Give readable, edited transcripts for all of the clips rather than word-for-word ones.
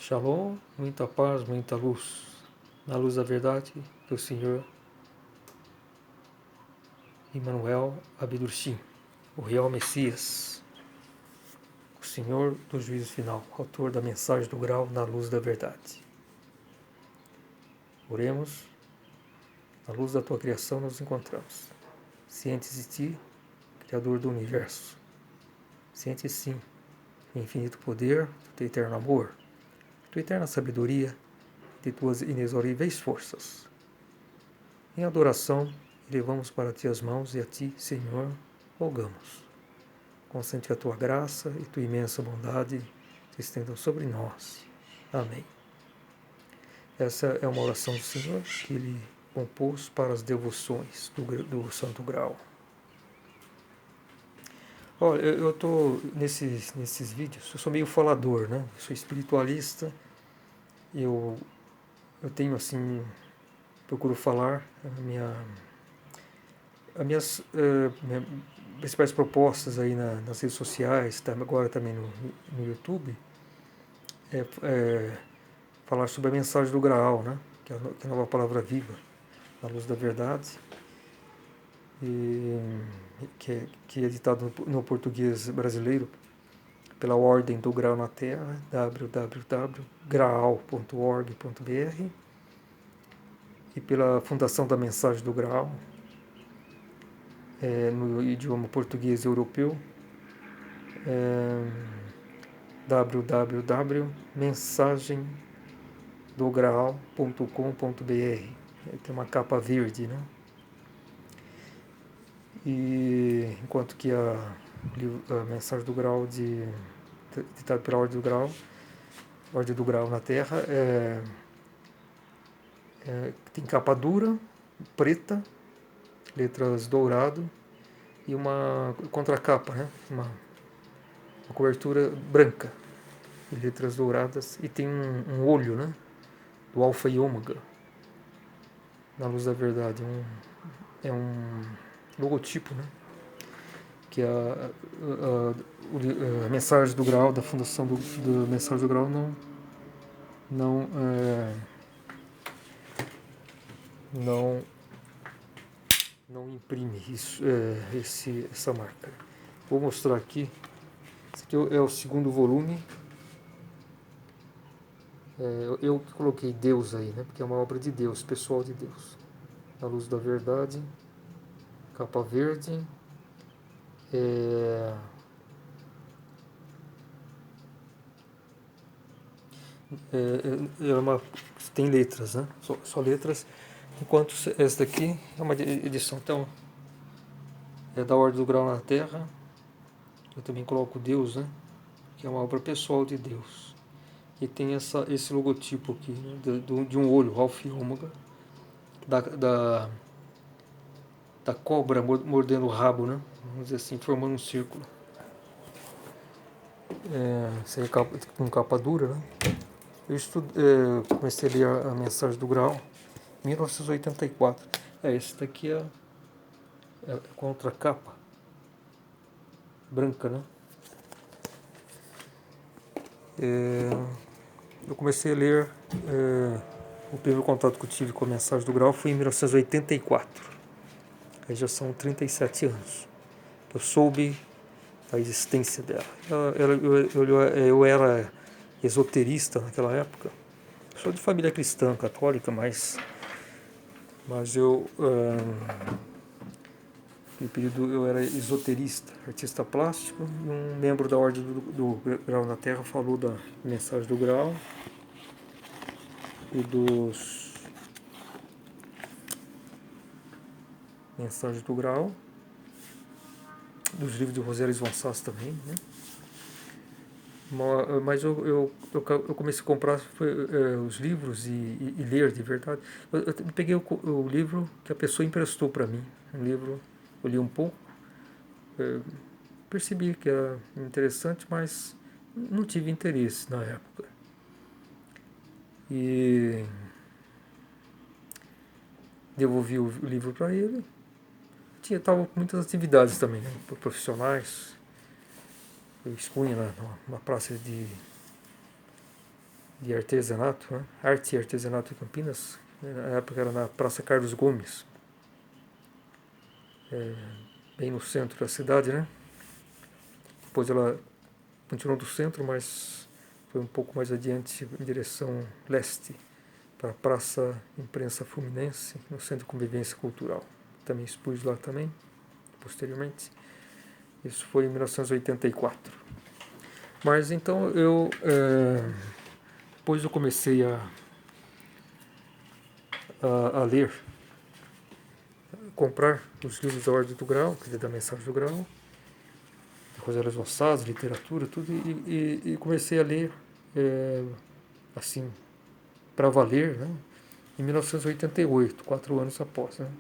Shalom, muita paz, muita luz. Na luz da verdade, do Senhor Emmanuel Abdurshim, o real Messias, o Senhor do juízo final, autor da mensagem do grau na luz da verdade. Oremos, na luz da tua criação nos encontramos. Cientes de ti, Criador do universo. Cientes sim, do infinito poder, do teu eterno amor, tua eterna sabedoria, de tuas inexauríveis forças. Em adoração, elevamos para ti as mãos e a ti, Senhor, rogamos. Consente a tua graça e tua imensa bondade se estendam sobre nós. Amém. Essa é uma oração do Senhor que ele compôs para as devoções do Santo Grau. Olha, eu estou nesses vídeos, eu sou meio falador, né? Eu sou espiritualista, eu tenho assim, procuro falar as minhas principais propostas aí nas redes sociais, agora também no YouTube, falar sobre a mensagem do Graal, né? Que é a nova palavra viva, na luz da verdade, que é editado no português brasileiro pela Ordem do Grau na Terra, www.graal.org.br, e pela Fundação da Mensagem do Graal, no idioma português europeu, www.mensagemdograal.com.br. Tem uma capa verde, né? E enquanto que a mensagem do Grau ditada pela Ordem do Grau na Terra, tem capa dura, preta, letras dourado e uma contracapa, né? Uma cobertura branca, e letras douradas, e tem um olho, né? Do Alfa e Ômega, na luz da verdade. É um logotipo, né? Que a mensagem do Grau, da fundação do mensagem do Grau, não imprime isso, essa marca. Vou mostrar aqui. Esse aqui é o segundo volume. Eu coloquei Deus aí, né? Porque é uma obra de Deus, pessoal de Deus. Na luz da verdade, capa verde. Tem letras, né? Só letras. Enquanto essa daqui é uma edição, então, é da Ordem do Grau na Terra. Eu também coloco Deus, né? Que é uma obra pessoal de Deus. E tem esse logotipo aqui, né? De um olho, Alfa e Ômega, da cobra mordendo o rabo, né? Vamos dizer assim, formando um círculo. Isso aí é com capa dura, né? Eu comecei a ler a mensagem do Grau em 1984. Esse daqui é a contracapa branca, né? Eu comecei a ler, o primeiro contato que eu tive com a mensagem do Grau foi em 1984. Aí já são 37 anos. Eu soube da existência dela. Eu era esoterista naquela época. Sou de família cristã, católica, mas no período eu era esoterista, artista plástico, e um membro da Ordem do Grau na Terra falou da mensagem do Grau e dos mensagens do Grau, dos livros de Roseli Gonçalves também, né? Mas eu comecei a comprar os livros e ler de verdade. Eu peguei o livro que a pessoa emprestou para mim. Um livro, eu li um pouco, percebi que era interessante, mas não tive interesse na época. E devolvi o livro para ele. Estava com muitas atividades também, né, profissionais. Eu expunha na praça de artesanato, né? Arte e Artesanato em Campinas. Na época era na Praça Carlos Gomes, bem no centro da cidade, né? Depois ela continuou do centro, mas foi um pouco mais adiante em direção leste, para a Praça Imprensa Fluminense, no Centro de Convivência Cultural. Também expus lá também, posteriormente. Isso foi em 1984. Mas então depois eu comecei a ler, comprar os livros da Ordem do Grau, quer dizer, da Mensagem do Grau, Rosélias Ossadas, literatura, tudo, e comecei a ler, assim, para valer, né, em 1988, 4 anos após. Né.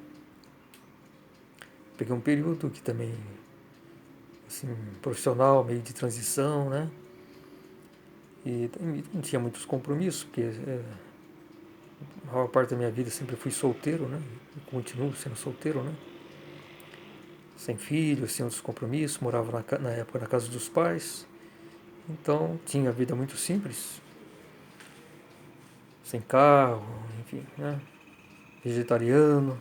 Peguei um período que também, assim, profissional, meio de transição, né, e não tinha muitos compromissos, porque a maior parte da minha vida sempre fui solteiro, né, e continuo sendo solteiro, né, sem filhos, sem outros compromissos, morava na época na casa dos pais, então tinha a vida muito simples, sem carro, enfim, né, vegetariano,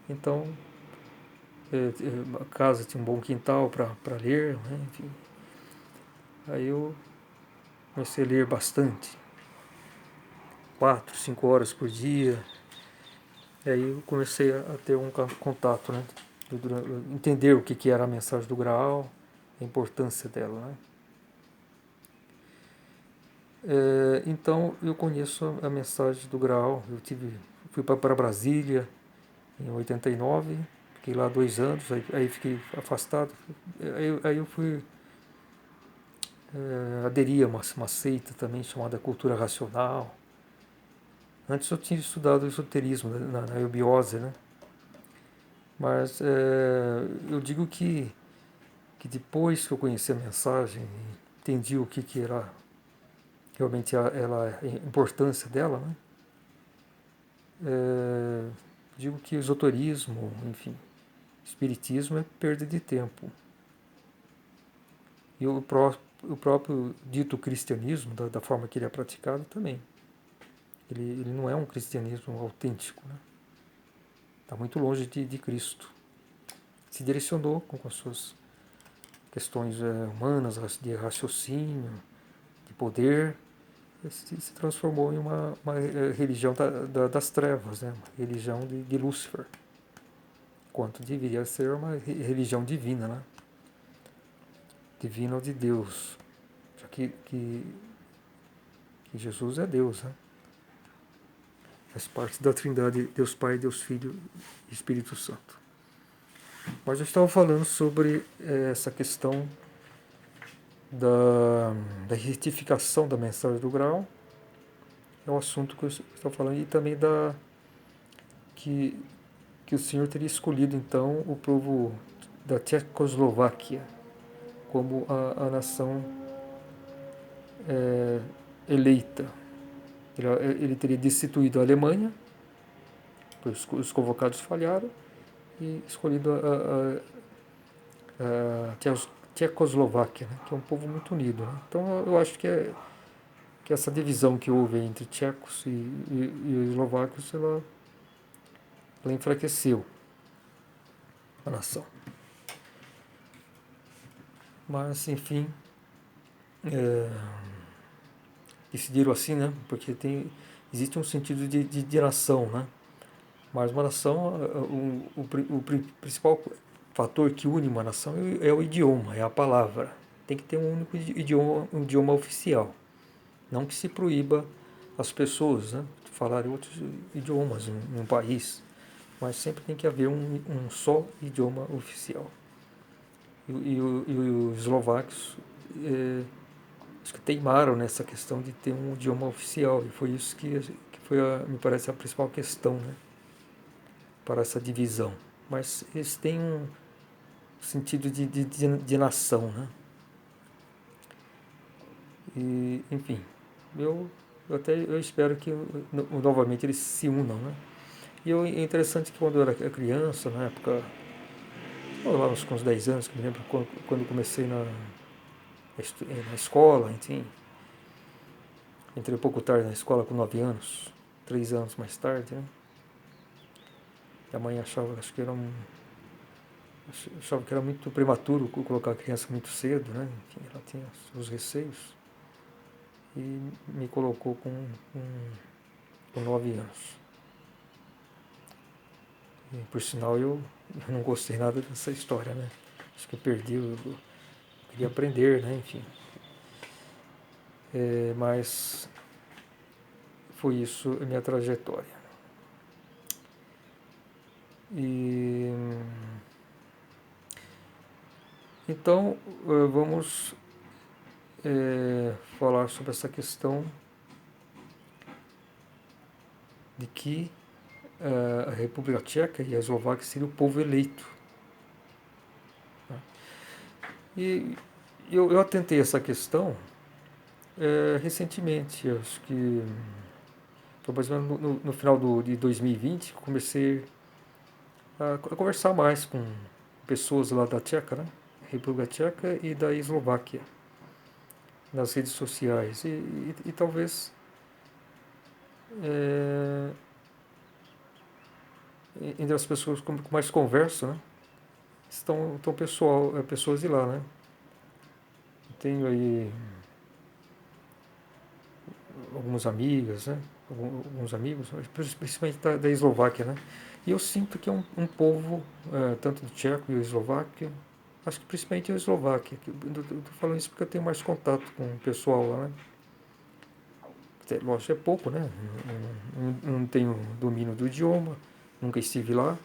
então a casa tinha um bom quintal para ler, né, enfim. Aí eu comecei a ler bastante, 4, 5 horas por dia, e aí eu comecei a ter um contato, né, entender o que era a mensagem do Graal, a importância dela, né. Então eu conheço a mensagem do Graal. Fui para Brasília em 89, fiquei lá 2 anos, aí fiquei afastado. Aí eu fui aderir a uma seita também chamada Cultura Racional. Antes eu tinha estudado esoterismo, né, na eubiose, né? Mas eu digo que depois que eu conheci a mensagem, entendi o que era realmente a importância dela, né? Digo que esoterismo, enfim, espiritismo é perda de tempo. E o próprio dito cristianismo, da forma que ele é praticado, também. Ele não é um cristianismo autêntico, né? Está muito longe de Cristo. Se direcionou com as suas questões humanas, de raciocínio, de poder, se transformou em uma religião das trevas, né? Uma religião de Lúcifer, quanto deveria ser uma religião divina, né? Divina ou de Deus, já que Jesus é Deus, né? Faz parte da Trindade, Deus Pai, Deus Filho e Espírito Santo. Mas eu estava falando sobre essa questão da retificação da mensagem do Graal, é o assunto que eu estou falando, e também que o Senhor teria escolhido então o povo da Tchecoslováquia como a nação eleita. Ele teria destituído a Alemanha, pois os convocados falharam, e escolhido a Tchecoslováquia, né, que é um povo muito unido. Né? Então eu acho que essa divisão que houve entre tchecos e eslovacos, ela enfraqueceu a nação. Mas, enfim, decidiram assim, né? Porque existe um sentido de nação, né? Mas uma nação, o principal fator que une uma nação é o idioma, é a palavra. Tem que ter um único idioma, um idioma oficial. Não que se proíba as pessoas, né, de falarem outros idiomas num país, mas sempre tem que haver um só idioma oficial. E os eslovacos acho que teimaram nessa questão de ter um idioma oficial, e foi isso que foi, me parece, a principal questão, né, para essa divisão. Mas eles têm um sentido de nação, né? E, enfim, eu espero que novamente eles se unam, né? E é interessante que quando eu era criança, na época, lá uns 10 anos, que me lembro quando comecei na escola, enfim, Entrei um pouco tarde na escola com 9 anos, 3 anos mais tarde, né? E a mãe achava, achava que era muito prematuro colocar a criança muito cedo, né? Enfim, ela tinha os receios e me colocou com 9 anos. E, por sinal, eu não gostei nada dessa história, né? Acho que eu perdi, eu queria aprender, né? Enfim. Mas foi isso a minha trajetória. E então vamos falar sobre essa questão de que a República Tcheca e a Eslováquia seriam o povo eleito. E eu atentei essa questão recentemente, acho que foi mais ou menos no final de 2020, comecei a conversar mais com pessoas lá da Tcheca, né? República Tcheca e da Eslováquia, nas redes sociais. E talvez entre as pessoas com mais converso, né? Estão pessoas de lá, né? Tenho aí algumas amigas, né? Alguns amigos, principalmente da Eslováquia, né? E eu sinto que é um povo, tanto do tcheco e o eslovaco, acho que principalmente a Eslováquia. Estou falando isso porque eu tenho mais contato com o pessoal lá, né? Lógico, é pouco, né? Não tenho domínio do idioma, nunca estive lá,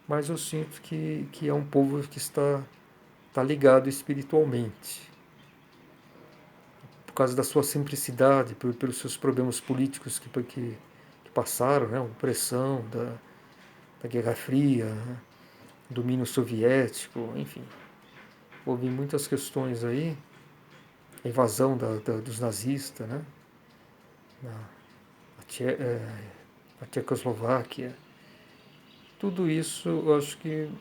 mas eu sinto que é um povo que está ligado espiritualmente, por causa da sua simplicidade, pelos seus problemas políticos que passaram, né? A opressão da Guerra Fria, né? Domínio soviético, enfim. Houve muitas questões aí, a invasão dos nazistas, né? Na Tchecoslováquia. Tudo isso eu acho que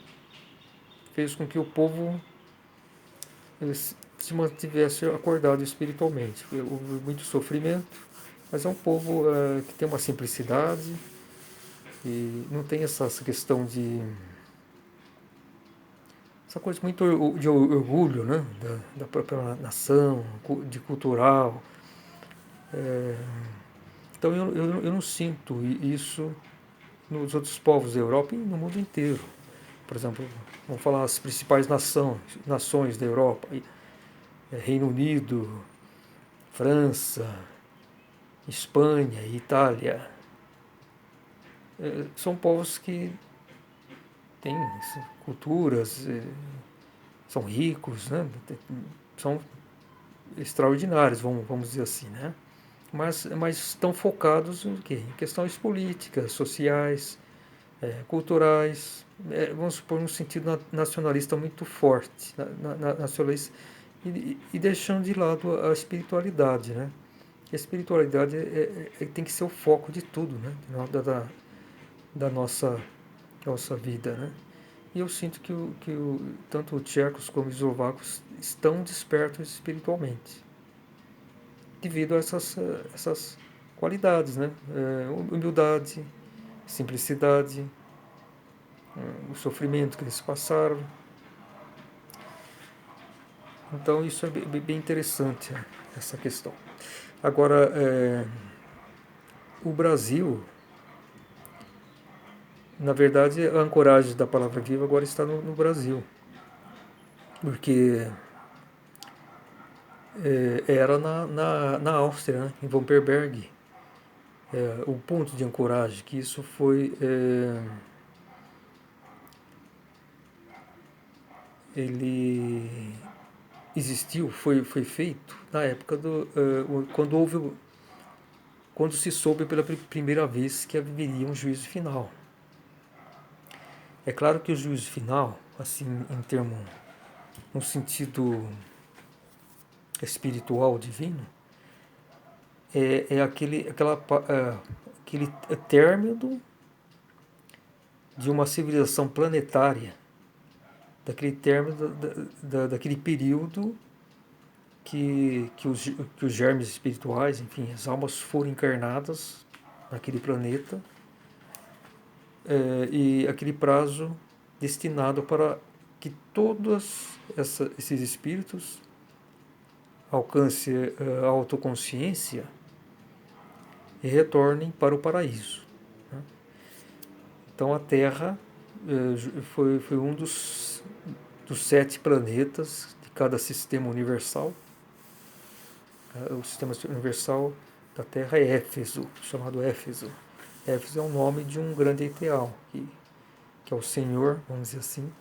fez com que o povo se mantivesse acordado espiritualmente. Houve muito sofrimento, mas é um povo que tem uma simplicidade e não tem essa questão essa coisa muito de orgulho, né? Da própria nação, de cultural. Então eu não sinto isso nos outros povos da Europa e no mundo inteiro. Por exemplo, vamos falar as principais nações da Europa: Reino Unido, França, Espanha, Itália. São povos que têm culturas, são ricos, né? São extraordinários, vamos dizer assim, né? Mas estão focados em quê? Em questões políticas, sociais, culturais, vamos supor, num sentido nacionalista muito forte, nacionalista, e deixando de lado a espiritualidade, né? A espiritualidade tem que ser o foco de tudo, né? Da nossa vida, né? E eu sinto que tanto os tchecos como os eslovacos estão despertos espiritualmente, devido a essas qualidades, né? Humildade, simplicidade, o sofrimento que eles passaram. Então isso é bem interessante, essa questão. Agora, o Brasil, na verdade, a ancoragem da palavra viva agora está no Brasil, porque era na Áustria, né, em Wuppertal, o ponto de ancoragem, que isso ele existiu, foi feito na época quando se soube pela primeira vez que haveria um juízo final. É claro que o juízo final, assim, no sentido espiritual divino, é aquele término de uma civilização planetária, daquele término daquele período que os germes espirituais, enfim, as almas foram encarnadas naquele planeta, e aquele prazo destinado para que todos esses espíritos alcancem a autoconsciência e retornem para o paraíso, né? Então a Terra foi um dos 7 planetas de cada sistema universal. O sistema universal da Terra é Éfeso, chamado Éfeso. Éfeso é o nome de um grande ideal, que é o Senhor, vamos dizer assim,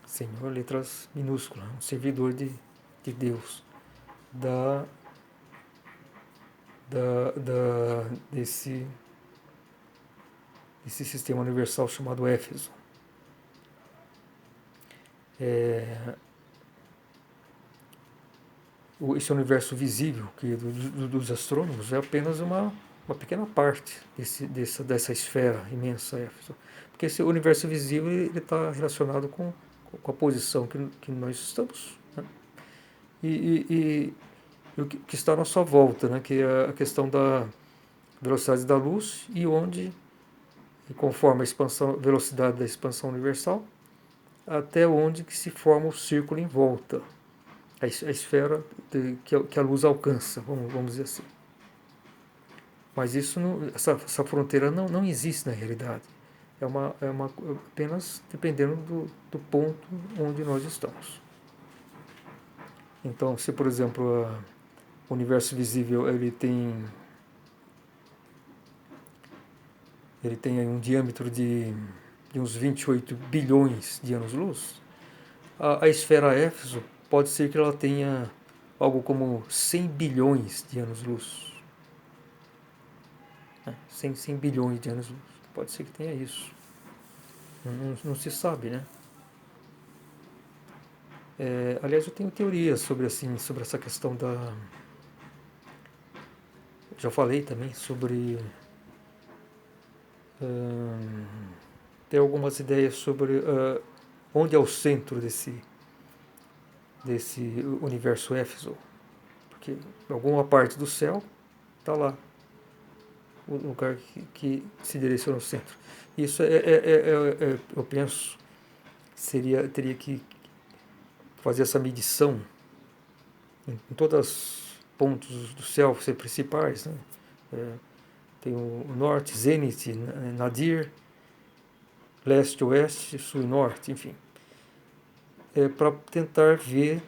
Senhor, letras minúsculas, um servidor de Deus, desse sistema universal chamado Éfeso. Esse universo visível dos astrônomos é apenas uma pequena parte dessa esfera imensa, Éfeso. Porque esse universo visível está relacionado com a posição que nós estamos, né? E o que está à nossa volta, né? Que é a questão da velocidade da luz e conforme a velocidade da expansão universal, até onde que se forma o círculo em volta, a esfera que a luz alcança, vamos dizer assim. Mas essa fronteira não existe na realidade. É apenas dependendo do ponto onde nós estamos. Então, se por exemplo o universo visível ele tem aí um diâmetro de uns 28 bilhões de anos-luz, a esfera Éfeso pode ser que ela tenha algo como 100 bilhões de anos-luz. 100 bilhões de anos-luz. Pode ser que tenha isso. Não se sabe, né? Aliás, eu tenho teorias sobre essa questão da... Já falei também sobre... tem algumas ideias sobre onde é o centro desse universo Éfeso. Porque alguma parte do céu está lá, o lugar que se direciona ao centro. Isso eu penso, teria que fazer essa medição em todos os pontos do céu principais, né? Tem o norte, zênite, nadir, leste, oeste, sul e norte, enfim. Para tentar ver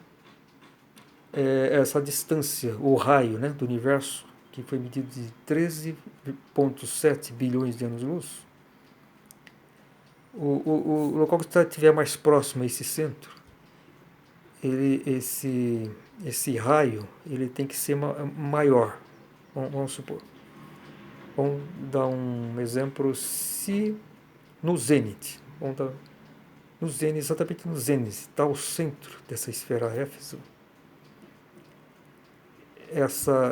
essa distância, o raio, né, do universo, que foi medido de 13,7 bilhões de anos-luz. O local que estiver mais próximo a esse centro, esse raio ele tem que ser maior. Vamos supor. Vamos dar um exemplo. Se no zênite, exatamente no zênite, está o centro dessa esfera Éfeso,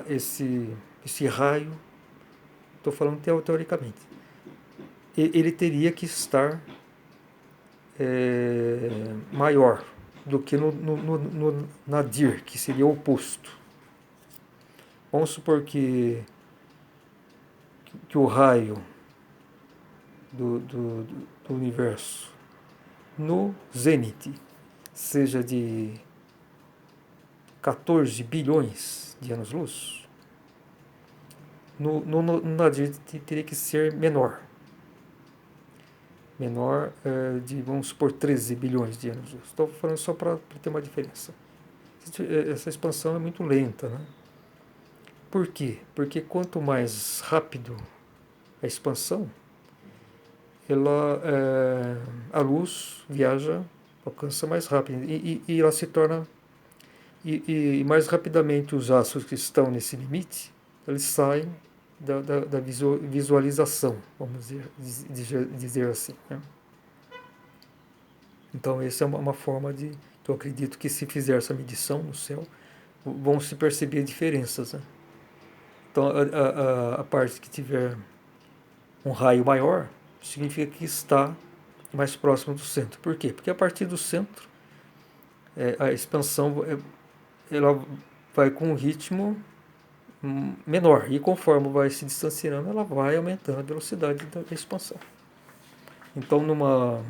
esse raio, estou falando teoricamente, ele teria que estar maior do que no nadir, que seria o oposto. Vamos supor que o raio do universo no zênite seja de 14 bilhões de anos-luz, no nadir teria que ser menor, de, vamos supor, 13 bilhões de anos-luz. Estou falando só para ter uma diferença. Essa expansão é muito lenta, né? Por quê? Porque quanto mais rápido a expansão, a luz viaja, alcança mais rápido e ela se torna... E mais rapidamente os astros que estão nesse limite, eles saem da visualização, vamos dizer assim, né? Então essa é uma forma de... Eu acredito que se fizer essa medição no céu, vão se perceber diferenças, né? Então a parte que tiver um raio maior significa que está mais próximo do centro. Por quê? Porque a partir do centro a expansão ela vai com um ritmo menor, e conforme vai se distanciando, ela vai aumentando a velocidade da expansão. Então, numa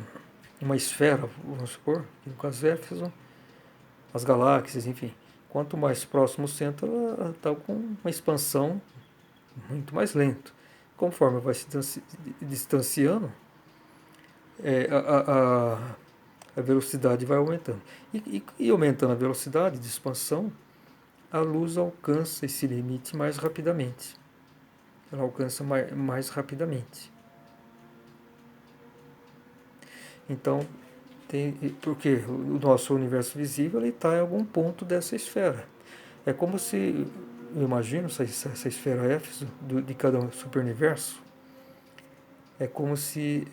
esfera, vamos supor, que no caso é Éfeso, as galáxias, enfim, quanto mais próximo o centro, ela está com uma expansão muito mais lenta. Conforme vai se distanciando, a velocidade vai aumentando. E aumentando a velocidade de expansão, a luz alcança esse limite mais rapidamente. Ela alcança mais rapidamente. Então, porque o nosso universo visível está em algum ponto dessa esfera. É como se, eu imagino, essa esfera Éfeso de cada superuniverso, é como se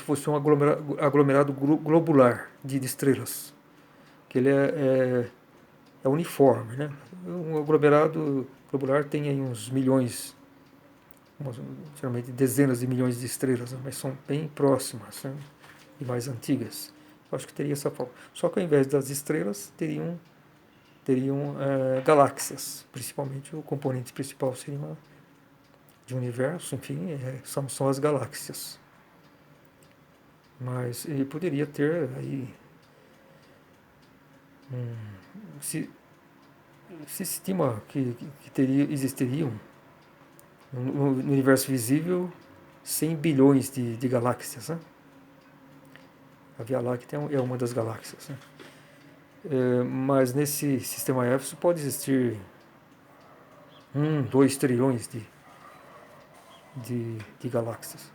fosse um aglomerado globular de estrelas, que ele é uniforme, né? Um aglomerado globular tem aí uns milhões, geralmente dezenas de milhões de estrelas, né? Mas são bem próximas, né? E mais antigas. Eu acho que teria essa forma. Só que ao invés das estrelas, teriam galáxias, principalmente o componente principal seria de universo, enfim, são as galáxias. Mas ele poderia ter aí se estima que existiriam no universo visível 100 bilhões de galáxias, né? A Via Láctea é uma das galáxias, né? Mas nesse sistema Éfeso pode existir 2 trilhões de galáxias.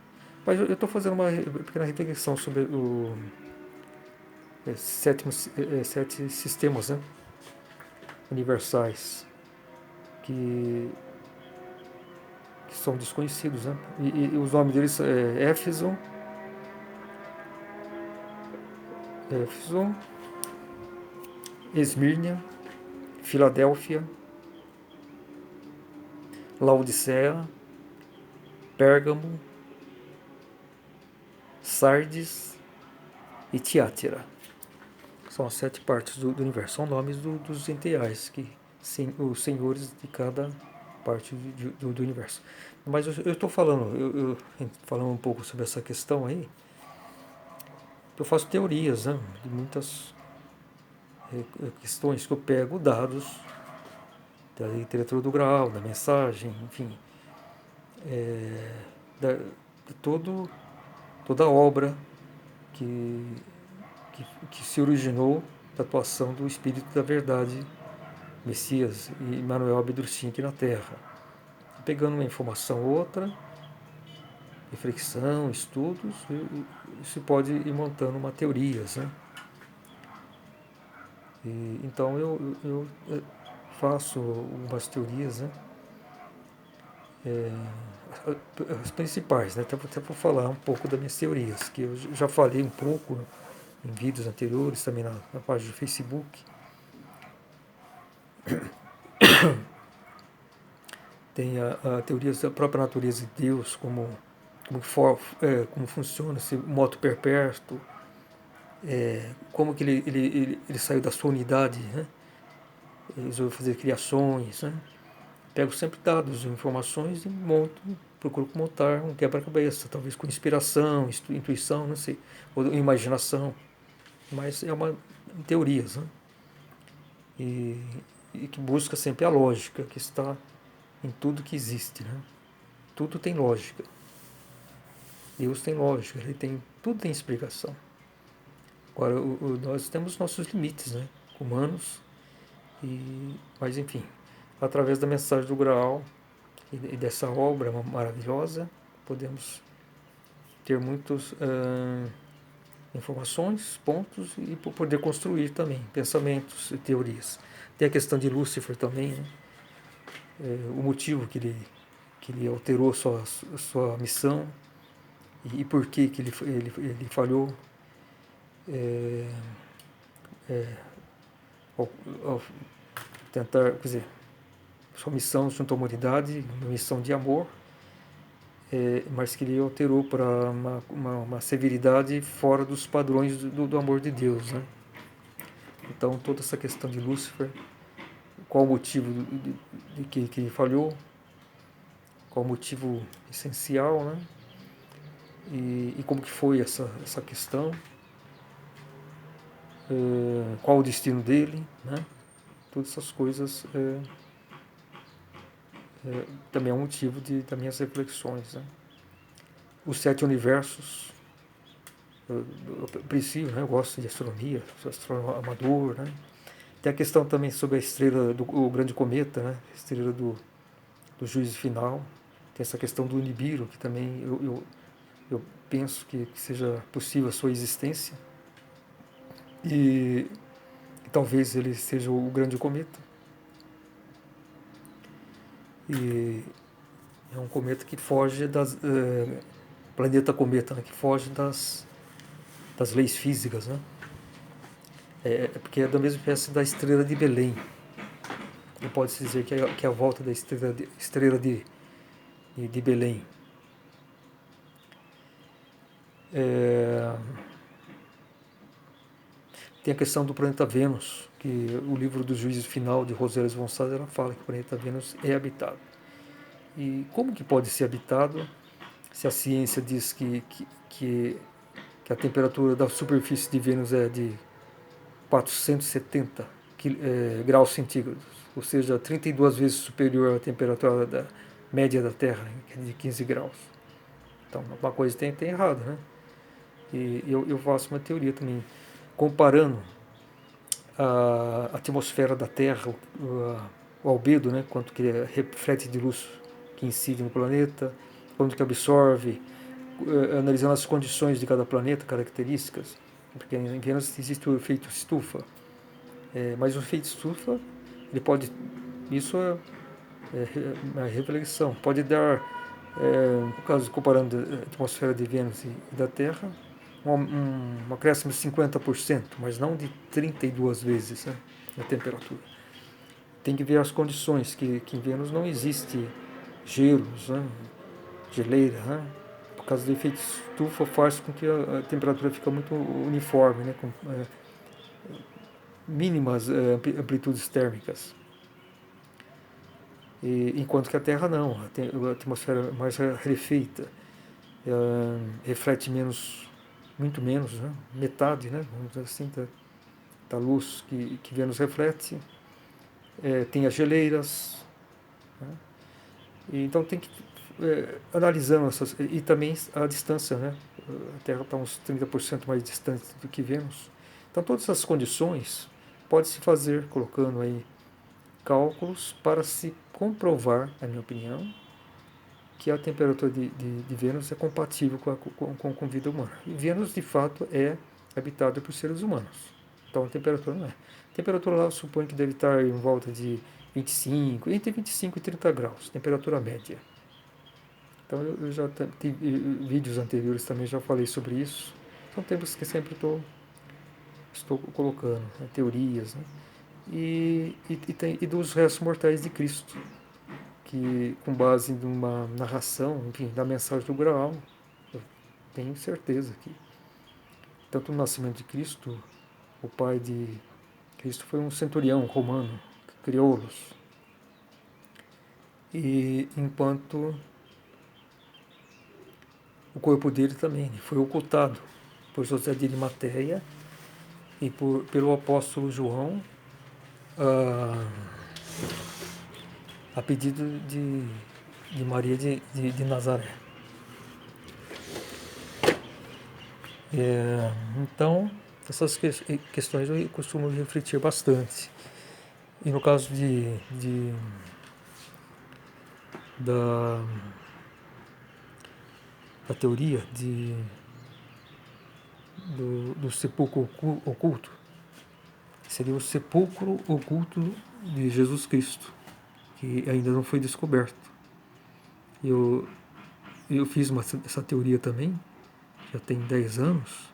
Mas eu estou fazendo uma pequena reflexão sobre o sete sistemas, né, universais que são desconhecidos, né? E os nomes deles é Éfeso, Esmírnia, Filadélfia, Laodiceia, Pérgamo, Sardes e Tiátira. São as 7 partes do universo. São nomes dos entiais, os senhores de cada parte do universo. Mas eu estou falando um pouco sobre essa questão aí. Eu faço teorias, né, de muitas questões que eu pego dados da literatura do Graal, da mensagem, enfim, de toda a obra que se originou da atuação do Espírito da Verdade, Messias e Manuel Abedursim aqui na Terra. Pegando uma informação ou outra, reflexão, estudos, se pode ir montando uma teorias, né? Então eu faço algumas teorias, né? As principais, né? Até vou falar um pouco das minhas teorias, que eu já falei um pouco em vídeos anteriores, também na página do Facebook. Tem a teoria da própria natureza de Deus, como funciona esse moto perpétuo, como que ele saiu da sua unidade, né? Ele resolveu fazer criações, né? Pego sempre dados, informações e procuro montar um quebra-cabeça, talvez com inspiração, intuição, não sei, ou imaginação, mas é uma teorias, né? E que busca sempre a lógica que está em tudo que existe, né? Tudo tem lógica. Deus tem lógica, tudo tem explicação. Agora, nós temos nossos limites, né, humanos, mas enfim, através da mensagem do Graal e dessa obra maravilhosa, podemos ter muitas informações, pontos e poder construir também pensamentos e teorias. Tem a questão de Lúcifer também, né? O motivo que ele alterou sua missão e por que ele falhou ao tentar, quer dizer, sua missão junto à humanidade, uma missão de amor, mas que ele alterou para uma severidade fora dos padrões do amor de Deus, né? Então, toda essa questão de Lúcifer, qual o motivo de que falhou, qual o motivo essencial, né? E como que foi essa questão, qual o destino dele, né? Todas essas coisas também é um motivo das minhas reflexões, né? Os 7 universos, eu aprecio, né? Eu gosto de astronomia, sou astrônomo amador, né? Tem a questão também sobre a estrela o grande cometa, né? A estrela do juízo final. Tem essa questão do Nibiru, que também eu penso que seja possível a sua existência. E talvez ele seja o grande cometa. E é um cometa que foge das... planeta cometa, né? Que foge das leis físicas, né? Porque é da mesma espécie da estrela de Belém. Não pode-se dizer que é a volta da estrela de Belém. Tem a questão do planeta Vênus, que o livro do Juízo Final de Rosales von Sales, ela fala que o planeta Vênus é habitado. E como que pode ser habitado se a ciência diz que a temperatura da superfície de Vênus é de 470 graus centígrados, ou seja, 32 vezes superior à temperatura média da Terra, que é de 15 graus. Então, uma coisa tem errado, né? E eu faço uma teoria também, comparando a atmosfera da Terra, o albedo, né, quanto que reflete de luz que incide no planeta, quanto que absorve, analisando as condições de cada planeta, características, porque em Vênus existe o efeito estufa, mas o efeito estufa, ele pode, isso é uma reflexão, pode dar, no caso comparando a atmosfera de Vênus e da Terra, um acréscimo de 50%, mas não de 32 vezes, né, na temperatura. Tem que ver as condições, que em Vênus não existe gelos, né, geleira, né, por causa do efeito estufa faz com que a temperatura fique muito uniforme, né, com mínimas amplitudes térmicas. Enquanto que a Terra não, a atmosfera é mais rarefeita, reflete menos, muito menos, né, metade, né, vamos dizer assim, da luz que Vênus reflete. Tem as geleiras, né? Então tem que analisando essas, e também a distância, né? A Terra está uns 30% mais distante do que Vênus. Então todas essas condições pode-se fazer colocando aí cálculos para se comprovar, na minha opinião, que a temperatura de Vênus é compatível com vida humana. E Vênus, de fato, é habitada por seres humanos. Então a temperatura não é. A temperatura lá eu suponho que deve estar em volta de 25, entre 25 e 30 graus, temperatura média. Então eu já tive vídeos anteriores também já falei sobre isso. São temas que sempre estou colocando, né, teorias, né? E dos restos mortais de Cristo, que com base numa narração, enfim, da mensagem do Graal, eu tenho certeza que tanto no nascimento de Cristo, o pai de Cristo foi um centurião romano, que criou-los. E enquanto o corpo dele também foi ocultado por José de Arimateia e pelo apóstolo João, a pedido de Maria de Nazaré. Então, essas questões eu costumo refletir bastante. E no caso da teoria do sepulcro oculto, seria o sepulcro oculto de Jesus Cristo, que ainda não foi descoberto. Eu fiz essa teoria também, já tem 10 anos,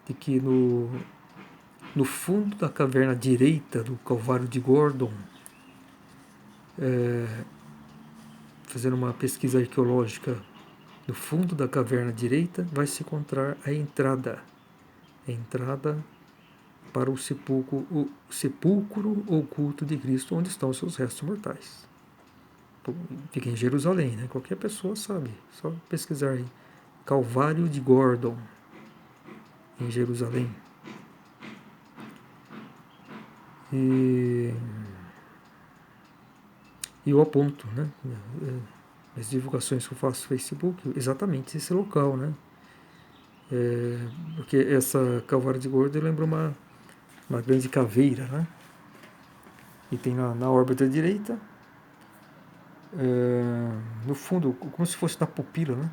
de que no fundo da caverna direita do Calvário de Gordon, fazendo uma pesquisa arqueológica, no fundo da caverna direita vai se encontrar a entrada para o sepulcro oculto de Cristo, onde estão os seus restos mortais. Fica em Jerusalém, né? Qualquer pessoa sabe, só pesquisar aí. Calvário de Gordon, em Jerusalém. E eu aponto, né? As divulgações que eu faço no Facebook, exatamente esse local, né? Porque essa Calvário de Gordon lembra uma grande caveira, né? E tem na órbita direita, no fundo, como se fosse na pupila, né?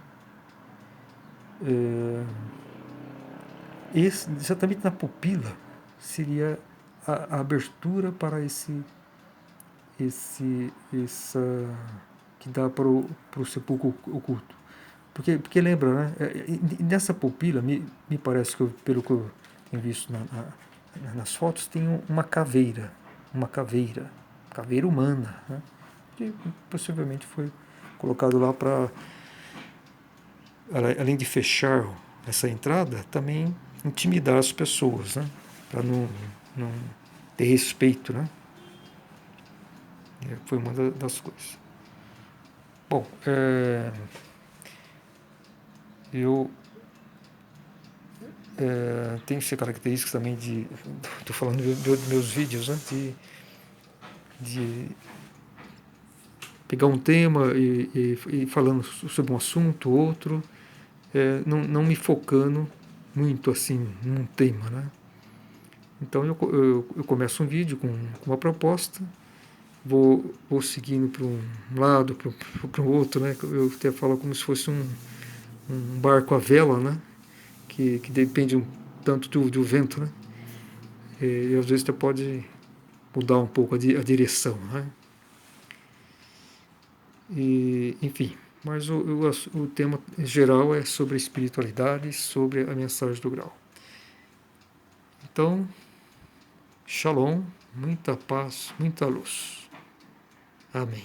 Exatamente na pupila seria a abertura para essa que dá para o sepulcro oculto. Porque lembra, né? Nessa pupila, me parece que pelo que eu tenho visto nas fotos, tem uma caveira, caveira humana, né? Que possivelmente foi colocado lá para, além de fechar essa entrada, também intimidar as pessoas, né? Para não ter respeito, né? Foi uma das coisas. Bom, eu tenho essa característica também estou falando dos meus vídeos, né? De pegar um tema e falando sobre um assunto, outro, não me focando muito assim num tema, né? Então eu começo um vídeo com uma proposta, vou seguindo para um lado, para o outro, né? Eu até falo como se fosse um barco à vela, né? Que depende um tanto do vento, né? E às vezes você pode mudar um pouco a direção, né? E, enfim, mas o tema geral é sobre a espiritualidade, sobre a mensagem do grau. Então, Shalom, muita paz, muita luz. Amém.